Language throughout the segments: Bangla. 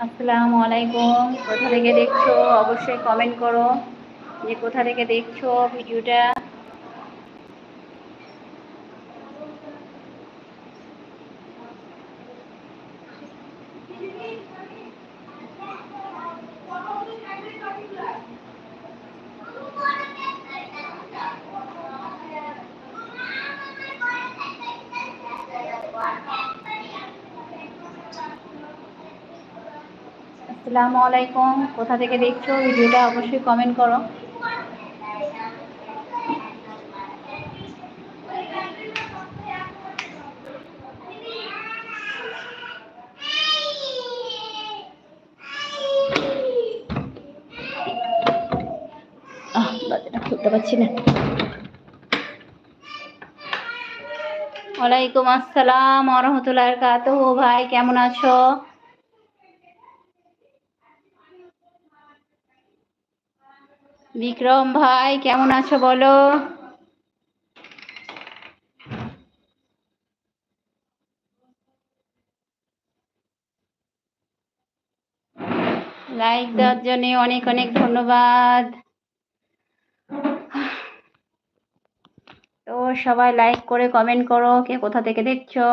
আসসালামু আলাইকুম। কোথা থেকে দেখছো অবশ্যই কমেন্ট করো যে কোথা থেকে দেখছো ভিডিওটা। আসসালামু আলাইকুম। কোথা থেকে দেখছো ভিডিওটা অবশ্যই কমেন্ট করো। দরজাটা খুলতে পারছি না। ওয়ালাইকুম আসসালাম ওয়া রাহমাতুল্লাহি ওয়া বারাকাতুহু। ভাই কেমন আছো? বিক্রম ভাই কেমন আছো বলো। লাইক দেওয়ার জন্য অনেক অনেক ধন্যবাদ। তো সবাই লাইক করে কমেন্ট করো কে কোথা থেকে দেখছো।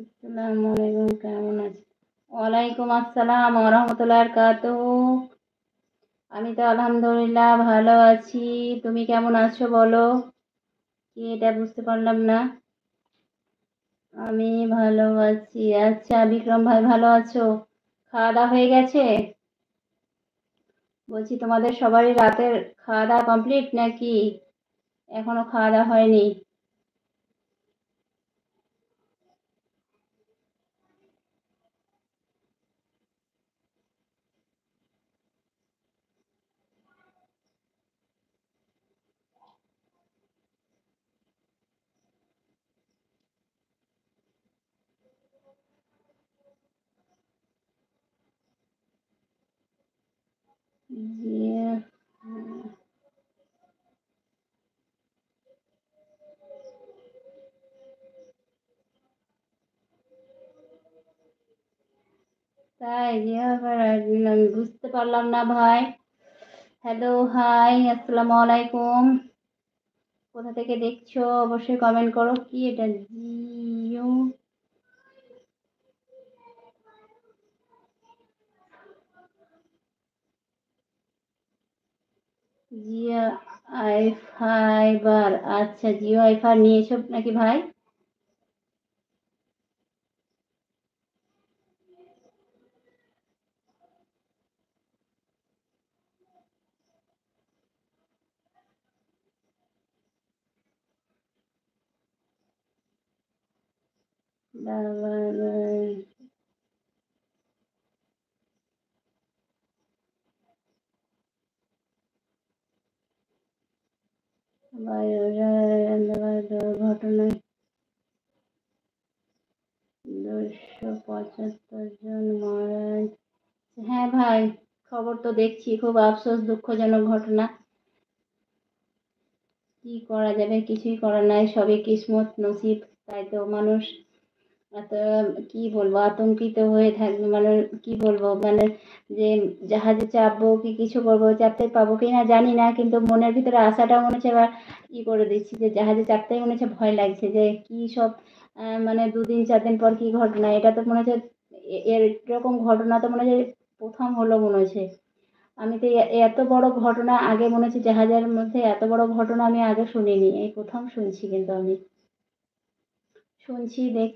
আসসালামু আলাইকুম, কেমন আছো? ওয়ালাইকুম আসসালাম ওয়া রাহমাতুল্লাহি ওয়া বারাকাতুহু। আমি তো আলহামদুলিল্লাহ ভালো আছি। তুমি কেমন আছো বলো। কি এটা বুঝতে পারলাম না। আমি ভালো আছি। আচ্ছা বিক্রম ভাই ভালো আছো? খাওয়া দাওয়া হয়ে গেছে? বলছি তোমাদের সবারই রাতের খাওয়া দাওয়া কমপ্লিট নাকি এখনো খাওয়া দাওয়া হয়নি? জি, তাই যে আবার আমি বুঝতে পারলাম না ভাই। হ্যালো হাই আসসালামু আলাইকুম। কোথা থেকে দেখছো অবশ্যই কমেন্ট করো। কি এটা জিও? Jio I fibre. আচ্ছা জিও আই ফাইবার নিয়েছো নাকি ভাই? দুর্ঘটনায় 275 জন মারা। হ্যাঁ ভাই, খবর তো দেখছি, খুব আফসোস, দুঃখজনক ঘটনা। কি করা যাবে, কিছুই করার নাই, সবই কিসমত নসিব। তাই তো মানুষ এত, কি বলবো, আতঙ্কিত হয়ে থাকবে, মানে কি বলবো, মানে যে জাহাজে চাপবো কি কিছু করবো, চাপতে পাবো কি না জানি না, কিন্তু মনের ভিতরে আশাটা মনে হচ্ছে এবার ই করে দিচ্ছি যে জাহাজে চাপতেই মনে হচ্ছে ভয় লাগছে যে কি সব মানে 2 দিন 4 দিন পর কি ঘটনা, এটা তো মনে হচ্ছে এরকম ঘটনা তো মনে হচ্ছে প্রথম হলো মনে হচ্ছে। আমি তো এত বড় ঘটনা আগে মনে হচ্ছে জাহাজের মধ্যে এত বড় ঘটনা আমি আগে শুনিনি, এই প্রথম শুনছি, কিন্তু আমি শুনছি দেখছি।